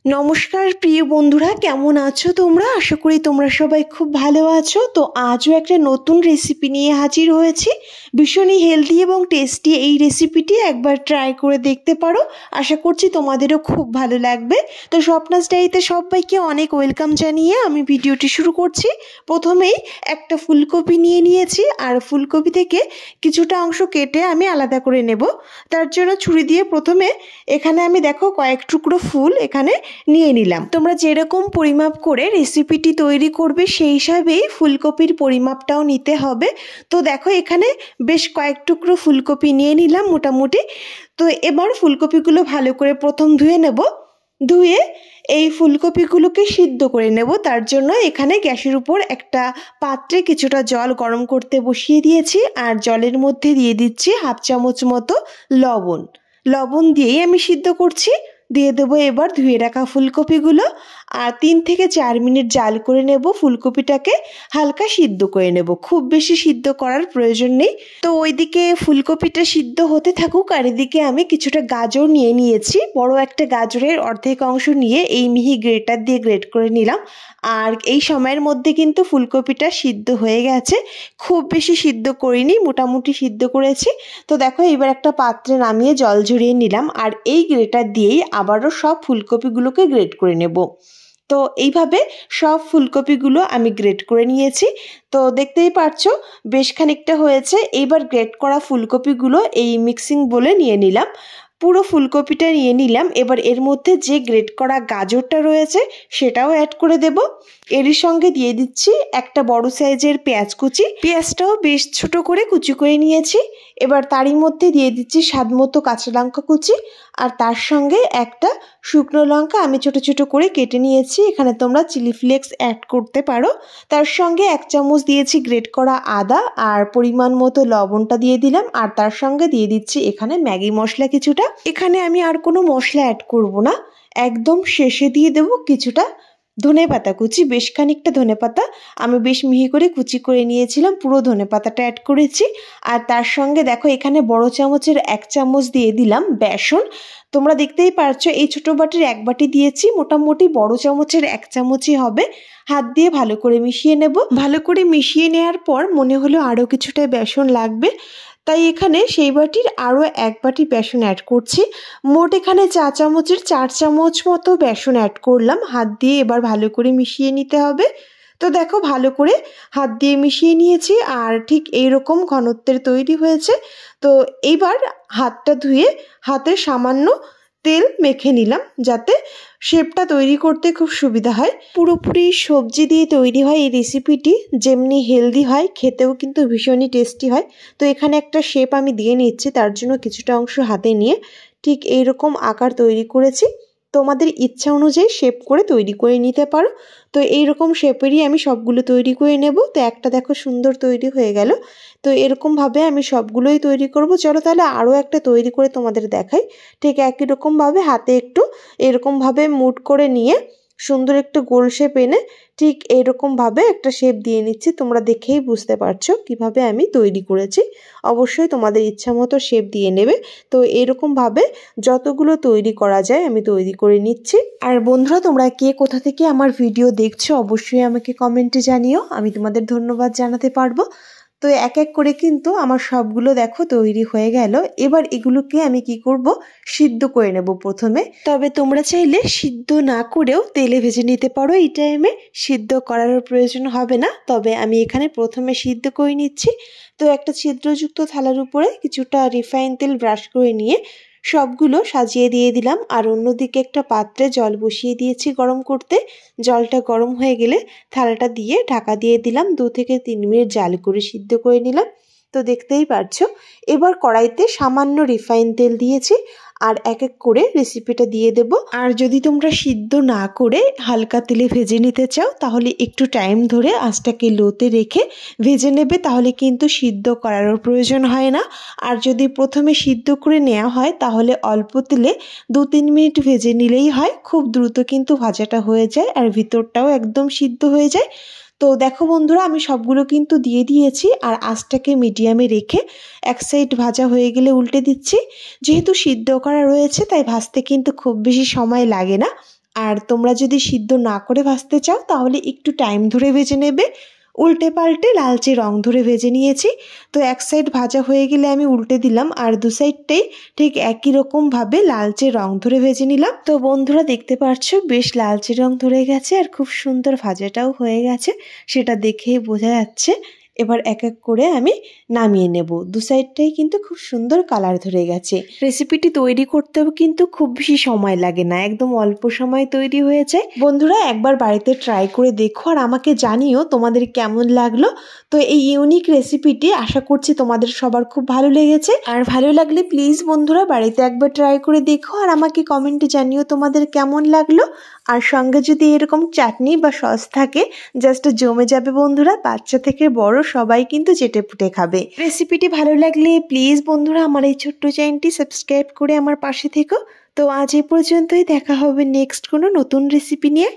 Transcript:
নমস্কার প্রিয় বন্ধুরা, কেমন আছো তোমরা? আশা করি তোমরা সবাই খুব ভালো আছো। তো আজও একটা নতুন রেসিপি নিয়ে হাজির হয়েছি। ভীষণই হেলদি এবং টেস্টি এই রেসিপিটি একবার ট্রাই করে দেখতে পারো। আশা করছি তোমাদেরও খুব ভালো লাগবে। তো স্বপ্নাস ডায়েরিতে সবাইকে অনেক ওয়েলকাম জানিয়ে আমি ভিডিওটি শুরু করছি। প্রথমেই একটা ফুলকপি নিয়ে নিয়েছি, আর ফুলকপি থেকে কিছুটা অংশ কেটে আমি আলাদা করে নেব। তার জন্য ছুরি দিয়ে প্রথমে এখানে আমি দেখো কয়েক টুকরো ফুল এখানে নিয়ে নিলাম। তোমরা যেরকম পরিমাপ করে রেসিপিটি তৈরি করবে সেই হিসাবেই ফুলকপির পরিমাপটাও নিতে হবে। তো দেখো এখানে বেশ কয়েক টুকরো ফুলকপি নিয়ে নিলাম মোটামুটি। তো এবার ফুলকপিগুলো ভালো করে প্রথম ধুয়ে নেব। ধুয়ে এই ফুলকপিগুলোকে সিদ্ধ করে নেব। তার জন্য এখানে গ্যাসের উপর একটা পাত্রে কিছুটা জল গরম করতে বসিয়ে দিয়েছি, আর জলের মধ্যে দিয়ে দিচ্ছি হাফ চামচ মতো লবণ দিয়েই আমি সিদ্ধ করছি। দিয়ে দেবো এবার ধুয়ে রাখা ফুলকপিগুলো, আর 3 থেকে 4 মিনিট জাল করে নেব। ফুলকপিটাকে হালকা সিদ্ধ করে নেব, খুব বেশি সিদ্ধ করার প্রয়োজন নেই। তো ওইদিকে ফুলকপিটা সিদ্ধ হতে থাকুক, আর এদিকে আমি কিছুটা গাজর নিয়ে নিয়েছি। বড় একটা গাজরের অর্ধেক অংশ নিয়ে এই মিহি গ্রেটার দিয়ে গ্রেট করে নিলাম। আর এই সময়ের মধ্যে কিন্তু ফুলকপিটা সিদ্ধ হয়ে গেছে, খুব বেশি সিদ্ধ করিনি, মোটামুটি সিদ্ধ করেছি। তো দেখো এবার একটা পাত্রে নামিয়ে জল ঝরিয়ে নিলাম, আর এই গ্রেটার দিয়েই আবারও সব ফুলকপিগুলোকে গ্রেট করে নেব। তো এইভাবে সব ফুলকপিগুলো আমি গ্রেট করে নিয়েছি। তো দেখতেই পারছো বেশ খানিকটা হয়েছে। এইবার গ্রেট করা ফুলকপিগুলো এই মিক্সিং বলে নিয়ে নিলাম, পুরো ফুলকপিটা নিয়ে নিলাম। এবার এর মধ্যে যে গ্রেট করা গাজরটা রয়েছে সেটাও অ্যাড করে দেব। এরই সঙ্গে দিয়ে দিচ্ছি একটা বড় সাইজের পেঁয়াজ কুচি, পেঁয়াজটাও বেশ ছোট করে কুচি করে নিয়েছি। এবার তারই মধ্যে দিয়ে দিচ্ছি স্বাদ মতো কাঁচা লঙ্কা কুচি, আর তার সঙ্গে একটা শুকনো লঙ্কা আমি ছোট ছোট করে কেটে নিয়েছি। এখানে তোমরা চিলি ফ্লেক্স অ্যাড করতে পারো। তার সঙ্গে 1 চামচ দিয়েছি গ্রেট করা আদা, আর পরিমাণ মতো লবণটা দিয়ে দিলাম। আর তার সঙ্গে দিয়ে দিচ্ছি এখানে ম্যাগি মশলা কিছুটা। এখানে আমি আর কোনো মশলা অ্যাড করব না, একদম শেষে দিয়ে দেবো কিছুটা ধনেপাতা কুচি। বেশ খানিকটা ধনেপাতা আমি বেশ মিহি করে কুচি করে নিয়েছিলাম, পুরো ধনেপাতাটা অ্যাড করেছি। আর তার সঙ্গে দেখো এখানে বড় চামচের 1 চামচ দিয়ে দিলাম বেসন। তোমরা দেখতেই পারছো এই ছোট বাটির 1 বাটি দিয়েছি, মোটামুটি বড় চামচের 1 চামচই হবে। হাত দিয়ে ভালো করে মিশিয়ে নেব। ভালো করে মিশিয়ে নেওয়ার পর মনে হলো আরও কিছুটা বেসন লাগবে, তাই এখানে সেই বাটির আরও 1 বাটি বেসন অ্যাড করছি। মোট এখানে 4 চামচের 4 চামচ মতো বেসন অ্যাড করলাম। হাত দিয়ে এবার ভালো করে মিশিয়ে নিতে হবে। তো দেখো ভালো করে হাত দিয়ে মিশিয়ে নিয়েছি, আর ঠিক এইরকম ঘনত্বের তৈরি হয়েছে। তো এইবার হাতটা ধুয়ে হাতে সামান্য তেল মেখে নিলাম, যাতে শেপটা তৈরি করতে খুব সুবিধা হয়। পুরোপুরি সবজি দিয়ে তৈরি হয় এই রেসিপিটি, যেমনি হেলদি হয় খেতেও কিন্তু ভীষণই টেস্টি হয়। তো এখানে একটা শেপ আমি দিয়ে নিচ্ছি, তার জন্য কিছুটা অংশ হাতে নিয়ে ঠিক এইরকম আকার তৈরি করেছি। তোমাদের ইচ্ছা অনুযায়ী শেপ করে তৈরি করে নিতে পারো। তো এইরকম শেপেরই আমি সবগুলো তৈরি করে নেব। তো একটা দেখো সুন্দর তৈরি হয়ে গেল। তো এরকমভাবে আমি সবগুলোই তৈরি করব। চলো তাহলে আরও একটা তৈরি করে তোমাদের দেখাই। ঠিক একই রকমভাবে হাতে একটু এরকমভাবে মুট করে নিয়ে সুন্দর একটা গোল শেপ এনে ঠিক এইরকমভাবে একটা শেপ দিয়ে নিচ্ছি। তোমরা দেখেই বুঝতে পারছো কিভাবে আমি তৈরি করেছি। অবশ্যই তোমাদের ইচ্ছা মতো শেপ দিয়ে নেবে। তো এরকমভাবে যতগুলো তৈরি করা যায় আমি তৈরি করে নিচ্ছি। আর বন্ধুরা, তোমরা কে কোথা থেকে আমার ভিডিও দেখছো অবশ্যই আমাকে কমেন্টে জানিও, আমি তোমাদের ধন্যবাদ জানাতে পারবো। তো এক এক করে কিন্তু আমার সবগুলো দেখো তৈরি হয়ে গেল। এবার এগুলোকে আমি কি করব, সিদ্ধ করে নেব প্রথমে। তবে তোমরা চাইলে সিদ্ধ না করেও তেলে ভেজে নিতে পারো, এই টাইমে সিদ্ধ করার প্রয়োজন হবে না। তবে আমি এখানে প্রথমে সিদ্ধ করে নিচ্ছি। তো একটা ছিদ্রযুক্ত থালার উপরে কিছুটা রিফাইন তেল ব্রাশ করে নিয়ে সবগুলো সাজিয়ে দিয়ে দিলাম। আর অন্যদিকে একটা পাত্রে জল বসিয়ে দিয়েছি গরম করতে। জলটা গরম হয়ে গেলে থালাটা দিয়ে ঢাকা দিয়ে দিলাম। 2 থেকে 3 মিনিট জাল করে সিদ্ধ করে নিলাম। তো দেখতেই পারছো এবার কড়াইতে সামান্য রিফাইন তেল দিয়েছি, আর এক এক করে রেসিপিটা দিয়ে দেব। আর যদি তোমরা সিদ্ধ না করে হালকা তেলে ভেজে নিতে চাও তাহলে একটু টাইম ধরে আঁচটাকে লোতে রেখে ভেজে নেবে, তাহলে কিন্তু সিদ্ধ করারও প্রয়োজন হয় না। আর যদি প্রথমে সিদ্ধ করে নেওয়া হয় তাহলে অল্প তেলে 2-3 মিনিট ভেজে নিলেই হয়। খুব দ্রুত কিন্তু ভাজাটা হয়ে যায়, আর ভিতরটাও একদম সিদ্ধ হয়ে যায়। তো দেখো বন্ধুরা, আমি সবগুলো কিন্তু দিয়ে দিয়েছি, আর আঁচটাকে মিডিয়ামে রেখে এক সাইড ভাজা হয়ে গেলে উল্টে দিচ্ছি। যেহেতু সিদ্ধ করা রয়েছে তাই ভাজতে কিন্তু খুব বেশি সময় লাগে না। আর তোমরা যদি সিদ্ধ না করে ভাজতে চাও তাহলে একটু টাইম ধরে ভেজে নেবে। উল্টে পাল্টে লালচে রং ধরে ভেজে নিয়েছি। তো এক সাইড ভাজা হয়ে গেলে আমি উল্টে দিলাম, আর দু সাইডটাই ঠিক একই রকম ভাবে লালচে রং ধরে ভেজে নিলাম। তো বন্ধুরা দেখতে পাচ্ছো বেশ লালচে রং ধরে গেছে আর খুব সুন্দর ভাজাটাও হয়ে গেছে, সেটা দেখেই বোঝা যাচ্ছে। এবার এক এক করে আমি নামিয়ে নেব। দু সাইডটাই কিন্তু খুব সুন্দর কালার ধরে গেছে। রেসিপিটি তৈরি করতেও কিন্তু খুব বেশি সময় লাগে না, একদম অল্প সময় তৈরি হয়ে যায়। বন্ধুরা একবার বাড়িতে ট্রাই করে দেখো আর আমাকে জানিও তোমাদের কেমন লাগলো। তো এই ইউনিক রেসিপিটি আশা করছি তোমাদের সবার খুব ভালো লেগেছে। আর ভালো লাগলে প্লিজ বন্ধুরা বাড়িতে একবার ট্রাই করে দেখো আর আমাকে কমেন্টে জানিও তোমাদের কেমন লাগলো। আর সঙ্গে যদি এরকম চাটনি বা সস থাকে জাস্ট জমে যাবে বন্ধুরা, বাচ্চা থেকে বড় সবাই কিন্তু চেটেপুটে খাবে। রেসিপিটি ভালো লাগলে প্লিজ বন্ধুরা আমার এই ছোট্ট চ্যানেলটি সাবস্ক্রাইব করে আমার পাশে থেকো। তো আজ এই পর্যন্তই, দেখা হবে নেক্সট কোনো নতুন রেসিপি নিয়ে।